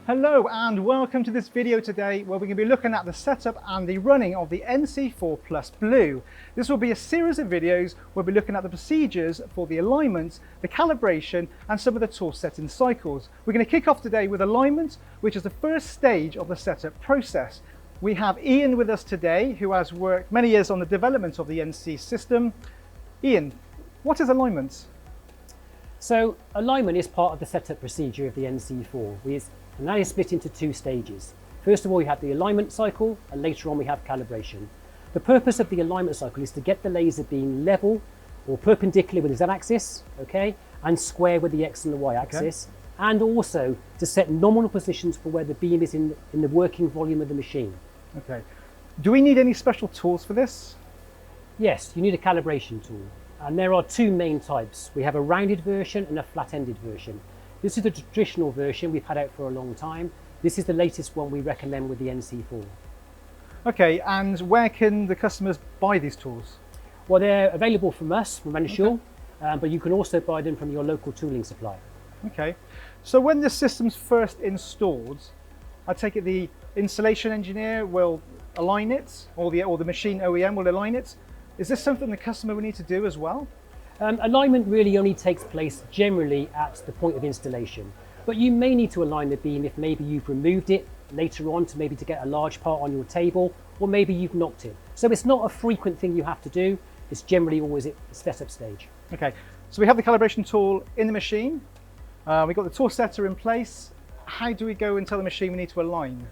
Hello and welcome to this video today where we're going to be looking at the setup and the running of the NC4 Plus Blue. This will be a series of videos where we'll be looking at the procedures for the alignment, the calibration and some of the tool setting cycles. We're going to kick off today with alignment, which is the first stage of the setup process. We have Ian with us today, who has worked many years on the development of the NC system. Ian, what is alignment? So alignment is part of the setup procedure of the NC4. And that is split into two stages. First of all, you have the alignment cycle, and later on we have calibration. The purpose of the alignment cycle is to get the laser beam level or perpendicular with the Z-axis, okay, and square with the X and the Y axis, okay, and also to set nominal positions for where the beam is in the working volume of the machine. Okay. Do we need any special tools for this? Yes, you need a calibration tool. And there are two main types. We have a rounded version and a flat-ended version. This is the traditional version we've had out for a long time. This is the latest one we recommend with the NC4. Okay, and where can the customers buy these tools? Well, they're available from us, from Renishaw, but you can also buy them from your local tooling supplier. Okay, so when the system's first installed, I take it the installation engineer will align it, or the machine OEM will align it. Is this something the customer will need to do as well? Alignment really only takes place generally at the point of installation, but you may need to align the beam if maybe you've removed it later on to get a large part on your table, or maybe you've knocked it. So it's not a frequent thing you have to do, it's generally always at the setup stage. Okay, so we have the calibration tool in the machine, we've got the tool setter in place. How do we go and tell the machine we need to align?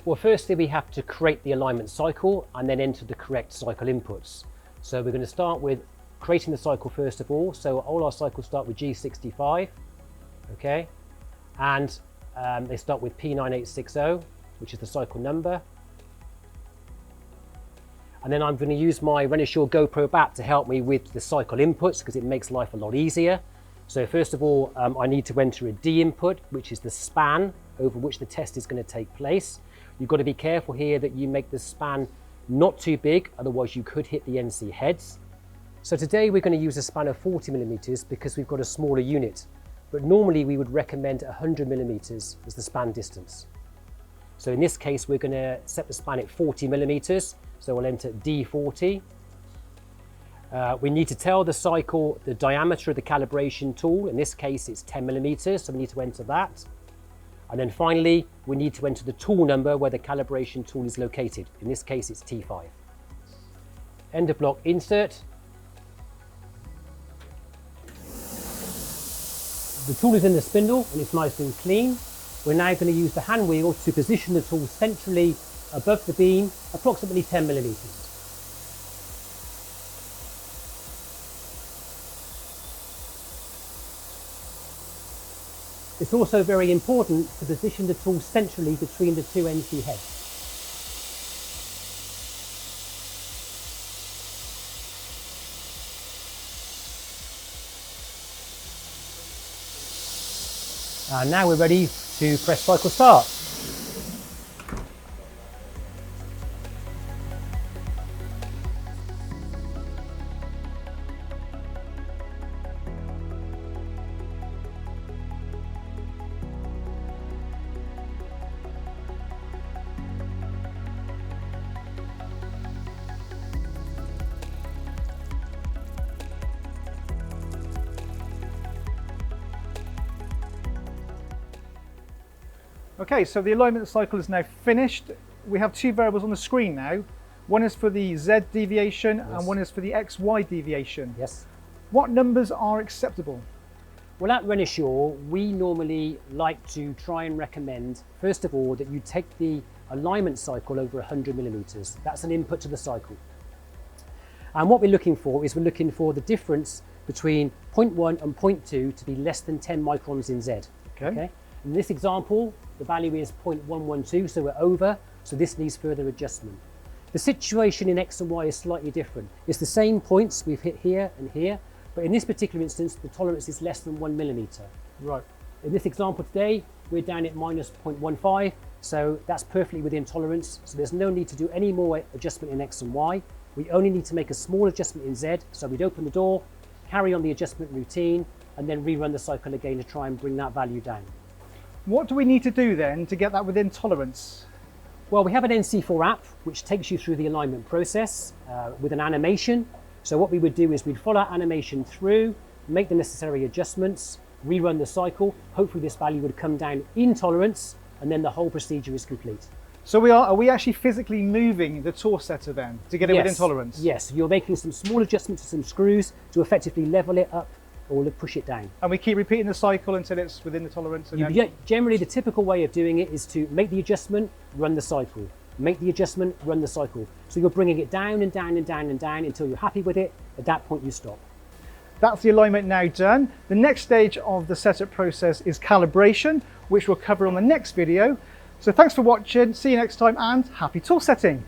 Well, firstly we have to create the alignment cycle and then enter the correct cycle inputs. So we're going to start with creating the cycle first of all. So all our cycles start with G65, okay, and they start with P9860, which is the cycle number. And then I'm going to use my Renishaw GoPro app to help me with the cycle inputs because it makes life a lot easier. So first of all, I need to enter a D input, which is the span over which the test is going to take place. You've got to be careful here that you make the span not too big, otherwise you could hit the NC heads. So today we're going to use a span of 40 millimeters because we've got a smaller unit, but normally we would recommend 100 millimeters as the span distance. So in this case, we're going to set the span at 40 millimeters. So we'll enter D40. We need to tell the cycle the diameter of the calibration tool. In this case, it's 10 millimeters, so we need to enter that. And then finally, we need to enter the tool number where the calibration tool is located. In this case, it's T5. End of block insert. The tool is in the spindle and it's nice and clean. We're now going to use the hand wheel to position the tool centrally above the beam, approximately 10 millimeters. It's also very important to position the tool centrally between the two NC heads. And now we're ready to press cycle start. Okay, so the alignment cycle is now finished. We have two variables on the screen now. One is for the Z deviation, yes, and one is for the XY deviation. Yes. What numbers are acceptable? Well, at Renishaw, we normally like to try and recommend, first of all, that you take the alignment cycle over 100 millimeters. That's an input to the cycle. And what we're looking for is we're looking for the difference between 0.1 and 0.2 to be less than 10 microns in Z. Okay. In this example, the value is 0.112, so we're over, so this needs further adjustment. The situation in X and Y is slightly different. It's the same points we've hit here and here, but in this particular instance, the tolerance is less than 1 millimeter. Right. In this example today, we're down at minus 0.15, so that's perfectly within tolerance, so there's no need to do any more adjustment in X and Y. We only need to make a small adjustment in Z, so we'd open the door, carry on the adjustment routine, and then rerun the cycle again to try and bring that value down. What do we need to do then to get that within tolerance? Well, we have an NC4 app which takes you through the alignment process with an animation. So what we would do is we'd follow that animation through, make the necessary adjustments, rerun the cycle. Hopefully this value would come down in tolerance, and then the whole procedure is complete. So are we actually physically moving the tool setter then to get it within tolerance? Yes, you're making some small adjustments to some screws to effectively level it up or push it down. And we keep repeating the cycle until it's within the tolerance? Generally, the typical way of doing it is to make the adjustment, run the cycle. Make the adjustment, run the cycle. So you're bringing it down and down and down and down until you're happy with it. At that point, you stop. That's the alignment now done. The next stage of the setup process is calibration, which we'll cover on the next video. So thanks for watching, see you next time, and happy tool setting.